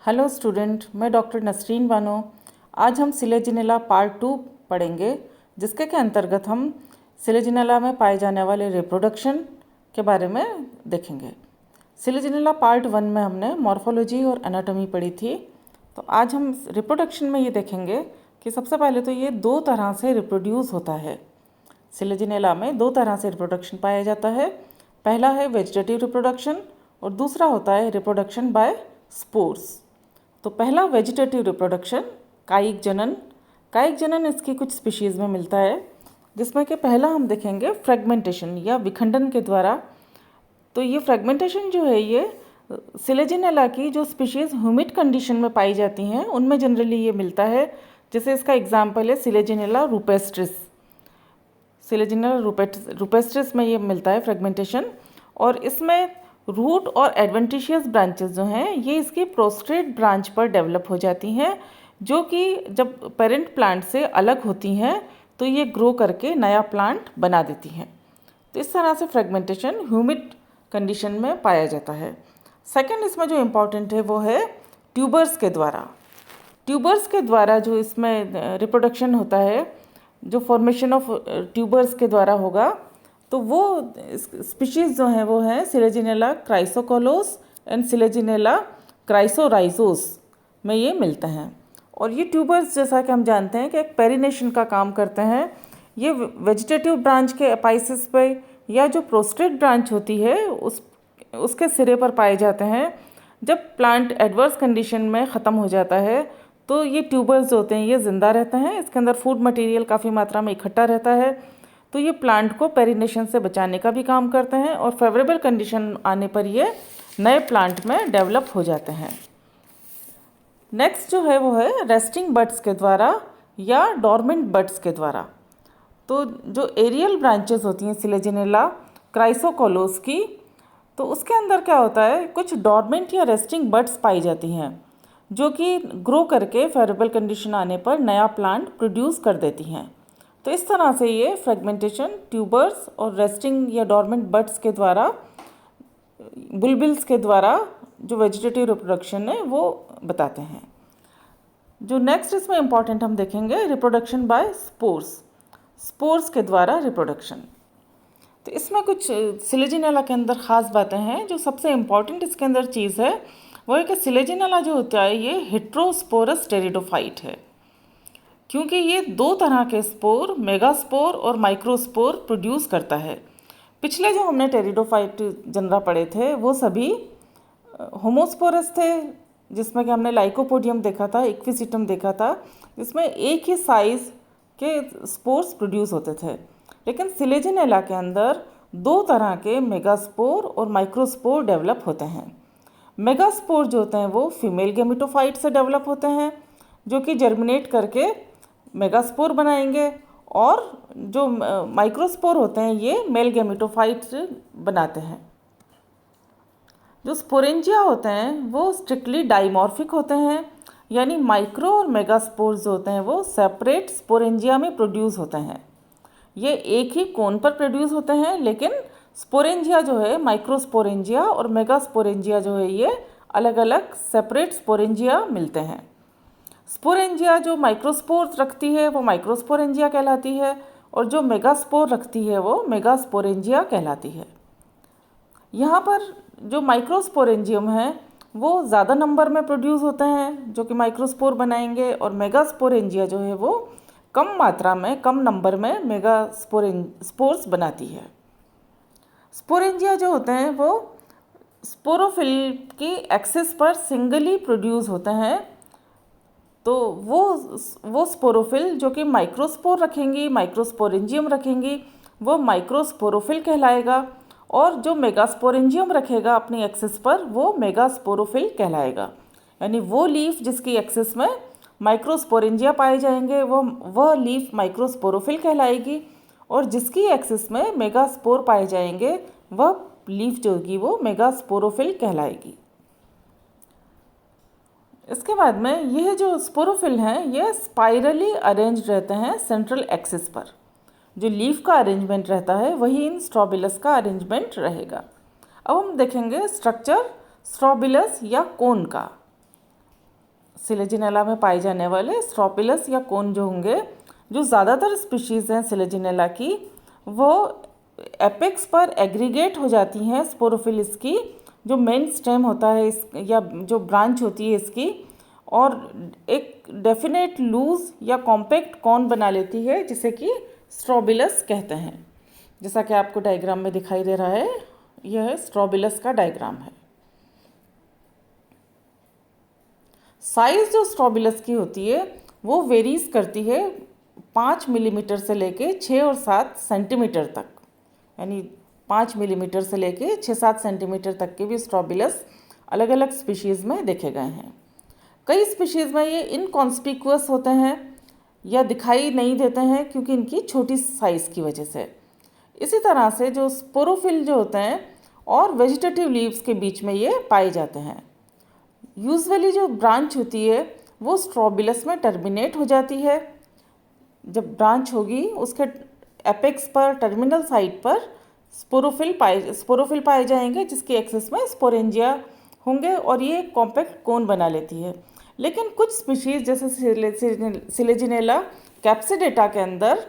Hello student, मैं doctor Nasreen Bano. आज हम सिलेजिनेला पार्ट 2 पढ़ेंगे, जिसके के अंतर्गत हम सिलेजिनेला में पाए जाने वाले रिप्रोडक्शन के बारे में देखेंगे। सिलेजिनेला पार्ट 1 में हमने मॉर्फोलॉजी और एनाटॉमी पढ़ी थी। तो आज हम रिप्रोडक्शन में ये देखेंगे कि सबसे पहले तो ये दो तरह से रिप्रोड्यूस होता है। सिलेजिनेला में दो तरह से रिप्रोडक्शन पाया जाता है। पहला है वेजिटेटिव रिप्रोडक्शन और दूसरा होता है रिप्रोडक्शन बाय स्पोर्स। तो पहला वेजिटेटिव रिप्रोडक्शन कायिक जनन। कायिक जनन इसकी कुछ स्पीशीज़ में मिलता है, जिसमें कि पहला हम देखेंगे फ्रेगमेंटेशन या विखंडन के द्वारा। तो ये फ्रेगमेंटेशन जो है ये सिलेजिनेला की जो स्पीशीज़ ह्यूमिड कंडीशन में पाई जाती हैं उनमें जनरली ये मिलता है। जैसे इसका एग्जाम्पल है सिलेजिनेला रूपेस्ट्रिस। सिलेजिनेला रूपेस्ट्रिस में ये मिलता है फ्रेगमेंटेशन, और इसमें रूट और एडवेंटिशियस ब्रांचेस जो हैं ये इसकी प्रोस्ट्रेट ब्रांच पर डेवलप हो जाती हैं, जो कि जब पेरेंट प्लांट से अलग होती हैं तो ये ग्रो करके नया प्लांट बना देती हैं। तो इस तरह से फ्रेगमेंटेशन ह्यूमिड कंडीशन में पाया जाता है। सेकंड इसमें जो इम्पॉर्टेंट है वो है ट्यूबर्स के द्वारा। ट्यूबर्स के द्वारा जो इसमें रिप्रोडक्शन होता है, जो फॉर्मेशन ऑफ ट्यूबर्स के द्वारा होगा, तो वो स्पीशीज़ जो हैं वो हैं सिलेजिनेला क्राइसोकोलोस एंड सिलेजिनेला क्राइसोराइजोस में ये मिलते हैं। और ये ट्यूबर्स, जैसा कि हम जानते हैं कि एक पेरिनेशन का काम करते हैं। ये वेजिटेटिव ब्रांच के एपाइसिस पे या जो प्रोस्ट्रेट ब्रांच होती है उसके सिरे पर पाए जाते हैं। जब प्लांट एडवर्स कंडीशन में ख़त्म हो जाता है तो ये ट्यूबर्स जो होते हैं ये ज़िंदा रहते हैं। इसके अंदर फूड मटेरियल काफ़ी मात्रा में इकट्ठा रहता है, तो ये प्लांट को पेरिनेशन से बचाने का भी काम करते हैं, और फेवरेबल कंडीशन आने पर ये नए प्लांट में डेवलप हो जाते हैं। नेक्स्ट जो है वो है रेस्टिंग बड्स के द्वारा या डॉर्मेंट बड्स के द्वारा। तो जो एरियल ब्रांचेस होती हैं सिलेजिनेला क्राइसोकोलोस की, तो उसके अंदर क्या होता है, कुछ डॉर्मेंट या रेस्टिंग बड्स पाई जाती हैं जो कि ग्रो करके फेवरेबल कंडीशन आने पर नया प्लांट प्रोड्यूस कर देती हैं। तो इस तरह से ये फ्रेगमेंटेशन ट्यूबर्स और रेस्टिंग या डॉर्मेंट बड्स के द्वारा, बुलबिल्स के द्वारा जो वेजिटेटिव रिप्रोडक्शन है वो बताते हैं। जो नेक्स्ट इसमें इम्पॉर्टेंट हम देखेंगे रिप्रोडक्शन बाय स्पोर्स। स्पोर्स के द्वारा रिप्रोडक्शन, तो इसमें कुछ सिलेजिनेला के अंदर ख़ास बातें हैं। जो सबसे इम्पॉर्टेंट इसके अंदर चीज़ है वो है कि सिलेजिनेला जो होता है ये हेट्रोस्पोरस टेरिडोफाइट है, क्योंकि ये दो तरह के स्पोर, मेगास्पोर और माइक्रोस्पोर प्रोड्यूस करता है। पिछले जो हमने टेरिडोफाइट जनरा पढ़े थे वो सभी होमोस्पोरस थे, जिसमें कि हमने लाइकोपोडियम देखा था, इक्विसिटम देखा था, जिसमें एक ही साइज़ के स्पोर्स प्रोड्यूस होते थे। लेकिन सिलेजिनेला के अंदर दो तरह के मेगास्पोर और माइक्रोस्पोर डेवलप होते हैं। मेगास्पोर जो होते हैं वो फीमेल गेमिटोफाइट से डेवलप होते हैं, जो कि जर्मिनेट करके मेगास्पोर बनाएंगे, और जो माइक्रोस्पोर होते हैं ये मेल गेमिटोफाइट बनाते हैं। जो स्पोरेंजिया होते हैं वो स्ट्रिक्टली डाइमॉर्फिक होते हैं, यानी माइक्रो और मेगास्पोर जो होते हैं वो सेपरेट स्पोरेंजिया में प्रोड्यूस होते हैं। ये एक ही कोन पर प्रोड्यूस होते हैं, लेकिन स्पोरेंजिया जो है, माइक्रोस्पोरेंजिया और मेगास्पोरेंजिया जो है, ये अलग अलग सेपरेट स्पोरेंजिया मिलते हैं। स्पोरेंजिया जो माइक्रोस्पोर रखती है वो माइक्रोस्पोरेंजिया कहलाती है, और जो मेगास्पोर रखती है वो मेगास्पोरेंजिया कहलाती है। यहाँ पर जो माइक्रोस्पोरेंजियम है वो ज़्यादा नंबर में प्रोड्यूस होते हैं, जो कि माइक्रोस्पोर बनाएंगे, और मेगास्पोरेंजिया जो है वो कम मात्रा में, कम नंबर में मेगास्पोर्स बनाती है। स्पोरेंजिया जो होते हैं वो स्पोरोफिल की एक्सिस पर सिंगली प्रोड्यूस होते हैं। तो वो स्पोरोफिल जो कि माइक्रोस्पोर रखेंगी, माइक्रोस्पोरेंजियम रखेंगी, वो माइक्रोस्पोरोफिल कहलाएगा, और जो मेगास्पोरेंजियम रखेगा अपनी एक्सिस पर वो मेगास्पोरोफिल कहलाएगा। यानी वो लीफ जिसकी एक्सिस में माइक्रोस्पोरेंजिया पाए जाएंगे वह लीफ माइक्रोस्पोरोफिल कहलाएगी, और जिसकी एक्सिस में मेगास्पोर पाए जाएंगे वह लीफ जो होगी वो मेगास्पोरोफिल कहलाएगी। इसके बाद में यह जो स्पोरोफिल हैं ये स्पाइरली अरेंज रहते हैं सेंट्रल एक्सिस पर। जो लीफ का अरेंजमेंट रहता है वही इन स्ट्रोबिलस का अरेंजमेंट रहेगा। अब हम देखेंगे स्ट्रक्चर स्ट्रोबिलस या कोन का। सिलेजिनेला में पाए जाने वाले स्ट्रोपिलस या कोन जो होंगे, जो ज़्यादातर स्पीशीज़ हैं सिलेजिनेला की, वो एपेक्स पर एग्रीगेट हो जाती हैं स्पोरोफिल इसकी, जो मेन स्टेम होता है इस या जो ब्रांच होती है इसकी, और एक डेफिनेट लूज या कॉम्पैक्ट कॉन बना लेती है जिसे कि स्ट्रोबिलस कहते हैं। जैसा कि आपको डायग्राम में दिखाई दे रहा है, यह स्ट्रोबिलस का डायग्राम है। साइज़ जो स्ट्रोबिलस की होती है वो वेरीज करती है 5 मिलीमीटर से लेके 6 और 7 सेंटीमीटर तक, यानी 5 मिलीमीटर से लेके 6-7 सेंटीमीटर तक के भी स्ट्रोबिलस अलग अलग स्पीशीज़ में देखे गए हैं। कई स्पीशीज़ में ये इनकॉन्स्पिक्यूअस होते हैं या दिखाई नहीं देते हैं क्योंकि इनकी छोटी साइज़ की वजह से। इसी तरह से जो स्पोरोफिल जो होते हैं और वेजिटेटिव लीव्स के बीच में ये पाए जाते हैं। यूजुअली जो ब्रांच होती है वो स्ट्रोबिलस में टर्मिनेट हो जाती है। जब ब्रांच होगी उसके एपेक्स पर, टर्मिनल साइड पर स्पोरोफिल पाए जाएंगे जिसके एक्सेस में स्पोरेंजिया होंगे और ये कॉम्पैक्ट कोन बना लेती है। लेकिन कुछ स्पीशीज़ जैसे सिलेजिनेला कैप्सिडेटा के अंदर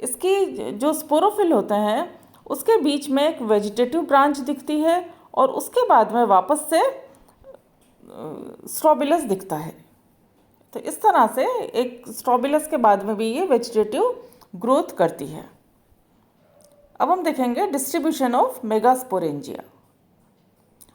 इसकी जो स्पोरोफिल होते हैं उसके बीच में एक वेजिटेटिव ब्रांच दिखती है और उसके बाद में वापस से स्ट्रोबिलस दिखता है। तो इस तरह से एक स्ट्रोबिलस के बाद में भी ये वेजिटेटिव ग्रोथ करती है। अब हम देखेंगे distribution of megasporangia,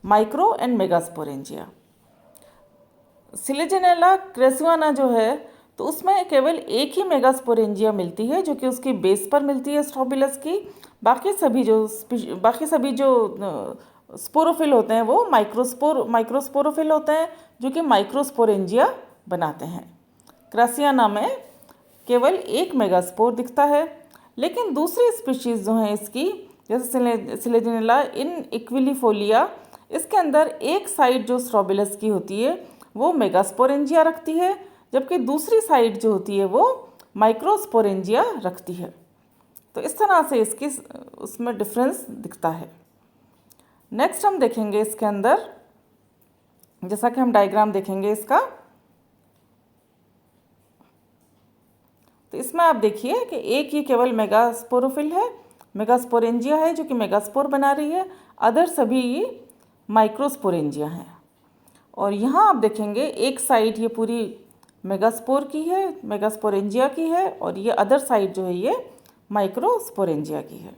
micro and megasporangia. Selaginella kraussiana जो है तो उसमें केवल एक ही मेगास्पोरेंजिया मिलती है जो कि उसकी बेस पर मिलती है स्ट्रोबिलस की। बाकी सभी जो स्पोरोफिल होते हैं वो माइक्रोस्पोरोफिल होते हैं जो कि माइक्रोस्पोरेंजिया बनाते हैं। क्रेसियाना में केवल एक मेगास्पोर दिखता है, लेकिन दूसरी स्पीशीज़ जो हैं इसकी, जैसे सिलेजिनेला इन इक्विलीफोलिया, इसके अंदर एक साइड जो स्ट्रोबिलस की होती है वो मेगास्पोरेंजिया रखती है, जबकि दूसरी साइड जो होती है वो माइक्रोस्पोरेंजिया रखती है। तो इस तरह से इसकी उसमें डिफरेंस दिखता है। नेक्स्ट हम देखेंगे इसके अंदर, जैसा कि हम डायग्राम देखेंगे इसका, तो इसमें आप देखिए कि एक ही केवल मेगास्पोरोफिल है, मेगास्पोरेंजिया है जो कि मेगास्पोर बना रही है, अदर सभी ये माइक्रोस्पोरेंजिया हैं। और यहाँ आप देखेंगे एक साइड ये पूरी मेगास्पोर की है, मेगास्पोरेंजिया की है, और ये अदर साइड जो है ये माइक्रोस्पोरेंजिया की है।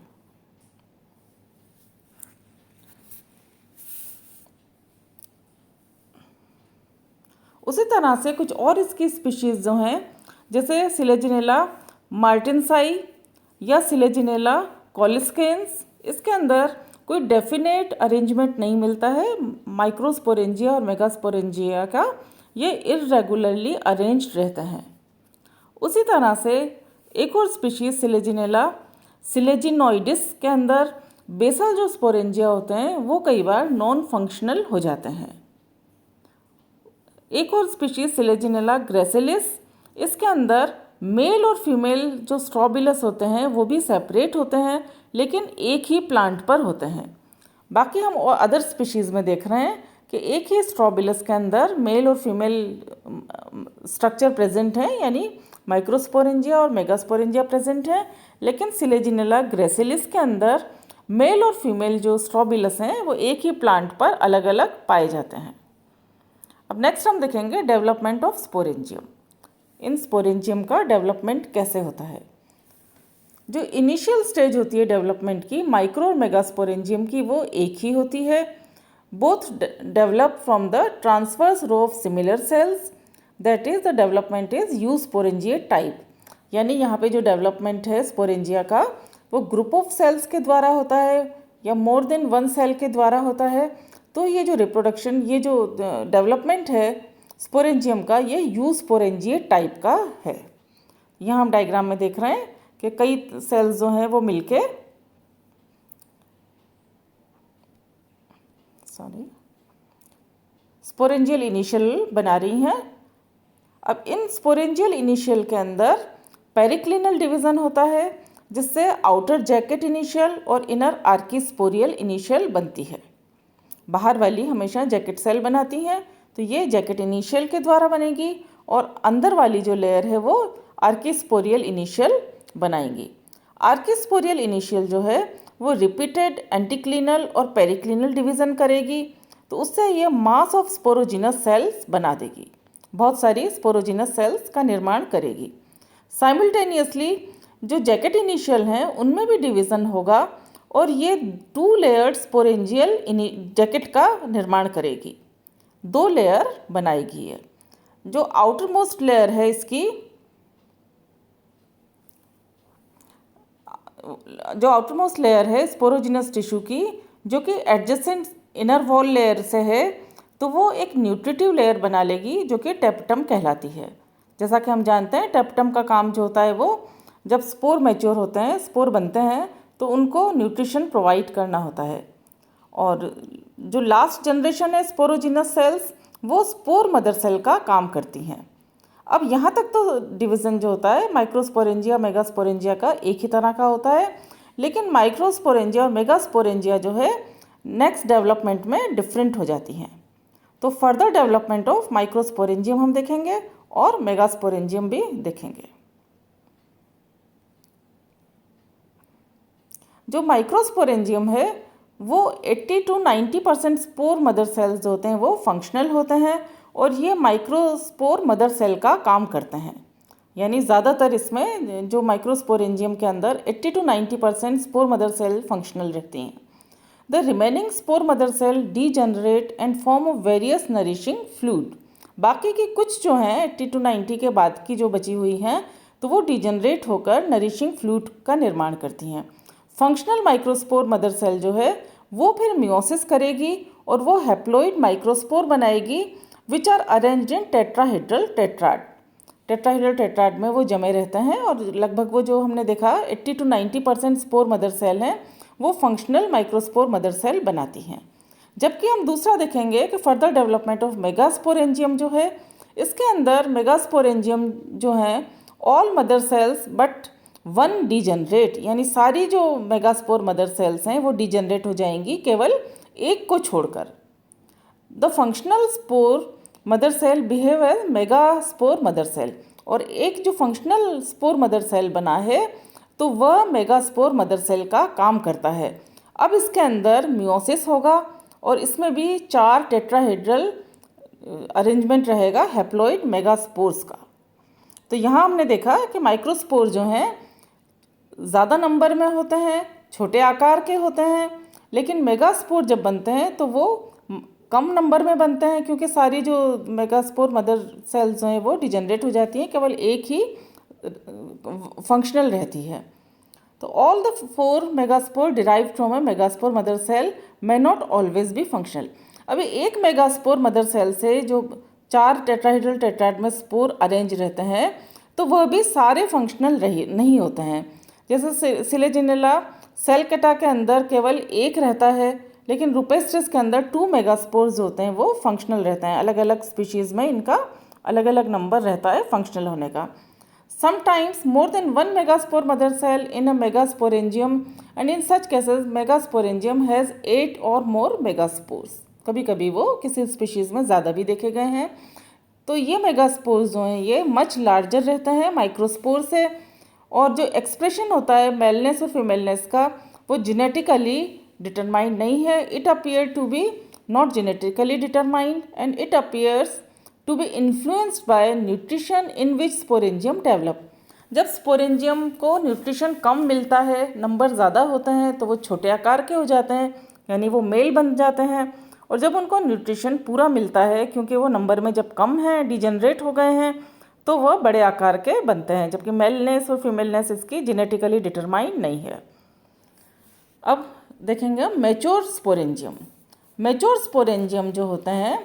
उसी तरह से कुछ और इसकी स्पीशीज़ जो हैं, जैसे सिलेजिनेला मार्टिनसाई या सिलेजिनेला कॉलिस्केंस, इसके अंदर कोई डेफिनेट अरेंजमेंट नहीं मिलता है माइक्रोस्पोरेंजिया और मेगास्पोरेंजिया का, ये इर्रेगुलरली अरेंज्ड रहते हैं। उसी तरह से एक और स्पीशीज़ सिलेजिनेला सिलेजिनोइडिस के अंदर बेसल जो स्पोरेंजिया होते हैं वो कई बार नॉन फंक्शनल हो जाते हैं। एक और स्पीशीज़ सिलेजिनेला ग्रेसिलिस, इसके अंदर मेल और फीमेल जो स्ट्रोबिलस होते हैं वो भी सेपरेट होते हैं लेकिन एक ही प्लांट पर होते हैं। बाकी हम और अदर स्पीशीज़ में देख रहे हैं कि एक ही स्ट्रोबिलस के अंदर मेल और फीमेल स्ट्रक्चर प्रेजेंट है, यानी माइक्रोस्पोरेंजिया और मेगास्पोरेंजिया प्रेजेंट है, लेकिन सिलेजिनेला ग्रेसिलिस के अंदर मेल और फीमेल जो स्ट्रोबिलस हैं वो एक ही प्लांट पर अलग अलग पाए जाते हैं। अब नेक्स्ट हम देखेंगे development of sporangium. In sporangium का डेवलपमेंट कैसे होता है। जो इनिशियल स्टेज होती है डेवलपमेंट की माइक्रो और मेगास्पोरेंजियम की, वो एक ही होती है। Both develop from the transverse row of similar cells, that is the development is eusporangiate type. यानी यहाँ पे जो डेवलपमेंट है स्पोरेंजिया का वो ग्रुप ऑफ सेल्स के द्वारा होता है या मोर देन वन सेल के द्वारा होता है। तो ये जो रिप्रोडक्शन, ये जो डेवलपमेंट है स्पोरेंजियम का, ये यू स्पोरेंजिया टाइप का है। यहाँ हम डायग्राम में देख रहे हैं कि कई सेल्स जो हैं वो मिलके स्पोरेंजियल इनिशियल बना रही हैं। अब इन स्पोरेंजियल इनिशियल के अंदर पेरिक्लिनल डिवीज़न होता है जिससे आउटर जैकेट इनिशियल और इनर आर्किस्पोरियल इनिशियल बनती है। बाहर वाली हमेशा जैकेट सेल बनाती हैं तो ये जैकेट इनिशियल के द्वारा बनेगी और अंदर वाली जो लेयर है वो आर्किस्पोरियल इनिशियल बनाएंगी। आर्किस्पोरियल इनिशियल जो है वो रिपीटेड एंटीक्लिनल और पेरिक्लिनल डिवीज़न करेगी, तो उससे ये मास ऑफ स्पोरोजिनस सेल्स बना देगी, बहुत सारी स्पोरोजिनस सेल्स का निर्माण करेगी। साइमल्टेनियसली जो जैकेट इनिशियल हैं उनमें भी डिवीज़न होगा और ये 2 लेयर्ड स्पोरेंजियल जैकेट का निर्माण करेगी, 2 लेयर बनाएगी ये। जो आउटर मोस्ट लेयर है इसकी, जो आउटर मोस्ट लेयर है स्पोरोजिनस टिश्यू की, जो कि एडजेसेंट इनर वॉल लेयर से है, तो वो एक न्यूट्रिटिव लेयर बना लेगी जो कि टेप्टम कहलाती है। जैसा कि हम जानते हैं टेप्टम का काम जो होता है वो जब स्पोर मैच्योर होते हैं, स्पोर बनते हैं, तो उनको न्यूट्रिशन प्रोवाइड करना होता है। और जो लास्ट जनरेशन है स्पोरोजिनस सेल्स, वो स्पोर मदर सेल का काम करती हैं। अब यहाँ तक तो डिवीज़न जो होता है माइक्रोस्पोरेंजिया मेगास्पोरेंजिया का एक ही तरह का होता है, लेकिन माइक्रोस्पोरेंजिया और मेगास्पोरेंजिया जो है नेक्स्ट डेवलपमेंट में डिफरेंट हो जाती हैं। तो फर्दर डेवलपमेंट ऑफ माइक्रोस्पोरेंजियम हम देखेंगे और मेगास्पोरेंजियम भी देखेंगे। जो माइक्रोस्पोरेंजियम है वो 80 to 90% स्पोर मदर सेल्स जो होते हैं वो फंक्शनल होते हैं और ये माइक्रोस्पोर मदर सेल का काम करते हैं। यानी ज़्यादातर इसमें जो माइक्रोस्पोरेंजियम के अंदर 80 to 90% spore mother cell functional रहती हैं। The remaining spore mother cell degenerate and form of various nourishing fluid. बाकी की कुछ जो हैं 80 to 90 के बाद की जो बची हुई हैं, तो वो डीजनरेट होकर नरिशिंग फ्लूइड का निर्माण करती हैं। फंक्शनल माइक्रोस्पोर मदर सेल जो है वो फिर मियोसिस करेगी और वो हैप्लॉइड माइक्रोस्पोर बनाएगी which are arranged in tetrahedral tetrad. Tetrahedral tetrad में वो जमे रहते हैं और लगभग वो जो हमने देखा 80 to 90% स्पोर मदर सेल हैं वो फंक्शनल माइक्रोस्पोर मदर सेल बनाती हैं। जबकि हम दूसरा देखेंगे कि फर्दर डेवलपमेंट ऑफ मेगास्पोरेंजियम जो है, इसके अंदर मेगास्पोरेंजियम जो हैं all mother cells but 1 degenerate, यानी सारी जो मेगास्पोर मदर सेल्स हैं वो डीजनरेट हो जाएंगी केवल एक को छोड़कर। The functional spore mother cell behave as megaspore mother cell, और एक जो फंक्शनल स्पोर मदर सेल बना है तो वह मेगास्पोर मदर सेल का काम करता है। अब इसके अंदर मियोसिस होगा और इसमें भी 4 टेट्राहेड्रल अरेंजमेंट रहेगा हैप्लॉइड मेगास्पोर्स का। तो यहाँ हमने देखा कि माइक्रोस्पोर जो हैं ज़्यादा नंबर में होते हैं, छोटे आकार के होते हैं, लेकिन मेगास्पोर जब बनते हैं तो वो कम नंबर में बनते हैं क्योंकि सारी जो मेगास्पोर मदर सेल्स हैं वो डिजनरेट हो जाती हैं, केवल एक ही फंक्शनल रहती है। तो all the 4 megaspore derived from a megaspore mother cell may not always be functional. अभी एक मेगास्पोर मदर सेल से जो 4 टेट्राहेड्रल टेट्राड में स्पोर अरेंज रहते हैं तो वह भी सारे फंक्शनल नहीं होते हैं। जैसे सिलेजिनेला सेल कटा के अंदर केवल एक रहता है, लेकिन रुपेस्ट्रिस के अंदर 2 मेगास्पोर्स होते हैं वो फंक्शनल रहते हैं। अलग अलग स्पीशीज़ में इनका अलग अलग नंबर रहता है फंक्शनल होने का। Sometimes more than 1 megaspore mother cell in a megasporangium, and in such cases megasporangium has 8 or more megaspores। कभी कभी वो किसी स्पीशीज़ में ज़्यादा भी देखे गए हैं। तो ये मेगास्पोर्स जो हैं ये मच लार्जर रहते हैं माइक्रोस्पोर से, और जो एक्सप्रेशन होता है मेलनेस और फीमेलनेस का वो जेनेटिकली डिटरमाइंड नहीं है। It appear to be not genetically determined and it appears to be influenced by nutrition in which sporangium develop. जब स्पोरेंजियम को न्यूट्रिशन कम मिलता है, नंबर ज़्यादा होते हैं, तो वो छोटे आकार के हो जाते हैं, यानी वो मेल बन जाते हैं। और जब उनको न्यूट्रिशन पूरा मिलता है, क्योंकि वो नंबर में जब कम हैं, डिजनरेट हो गए हैं, तो वह बड़े आकार के बनते हैं, जबकि मेलनेस और फीमेलनेस इसकी जेनेटिकली डिटरमाइंड नहीं है। अब देखेंगे मैच्योर स्पोरेंजियम। मैच्योर स्पोरेंजियम जो होते हैं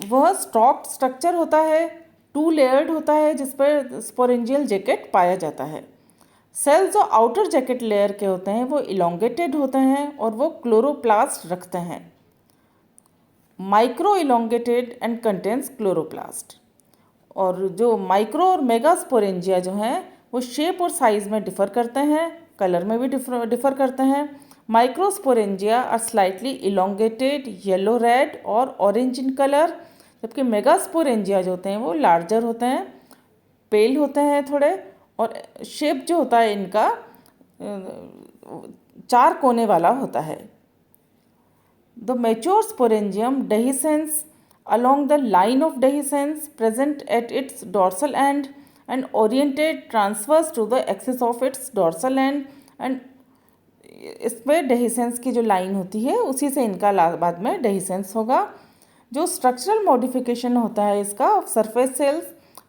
वह स्टॉक्ड स्ट्रक्चर होता है, 2 लेयर्ड होता है जिस पर स्पोरेंजियल जैकेट पाया जाता है। सेल्स जो आउटर जैकेट लेयर के होते हैं वो इलोंगेटेड होते हैं और वो क्लोरोप्लास्ट रखते हैं। Micro elongated and contains chloroplast. और जो माइक्रो और मेगा स्पोरेंजिया जो हैं वो शेप और साइज़ में डिफ़र करते हैं, कलर में भी डिफ़र करते हैं, microsporangia are slightly elongated, yellow red और ऑरेंज इन कलर, जबकि मेगास्पोरेंजिया जो होते हैं वो लार्जर होते हैं, पेल होते हैं थोड़े, और शेप जो होता है इनका 4 कोने वाला होता है। The mature sporangium dehiscens along the line of dehiscence present at its dorsal end and oriented transverse to the axis of its dorsal end, and इसमें डेहिसेंस की जो लाइन होती है उसी से इनका बाद में डेहिसेंस होगा। जो स्ट्रक्चरल मॉडिफिकेशन होता है इसका of surface cells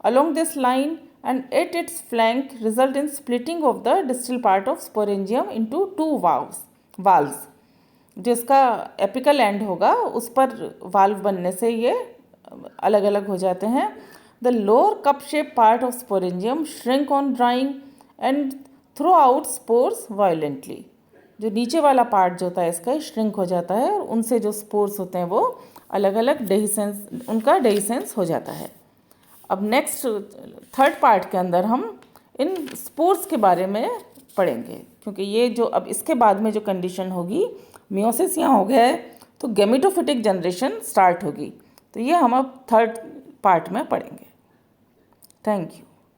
along this line and at its flank result in splitting of the distal part of sporangium into 2 valves. जो इसका एपिकल एंड होगा उस पर वाल्व बनने से ये अलग अलग हो जाते हैं। The lower cup shape part of sporangium shrink on drying and throw out spores violently. जो नीचे वाला पार्ट जो होता है इसका श्रिंक हो जाता है और उनसे जो स्पोर्स होते हैं वो अलग अलग उनका डेहिसेंस हो जाता है। अब नेक्स्ट थर्ड पार्ट के अंदर हम इन स्पोर्स के बारे में पढ़ेंगे, क्योंकि ये जो अब इसके बाद में जो कंडीशन होगी, मियोसिस यहाँ हो गया है तो गेमेटोफिटिक जनरेशन स्टार्ट होगी। तो ये हम अब थर्ड पार्ट में पढ़ेंगे। Thank you.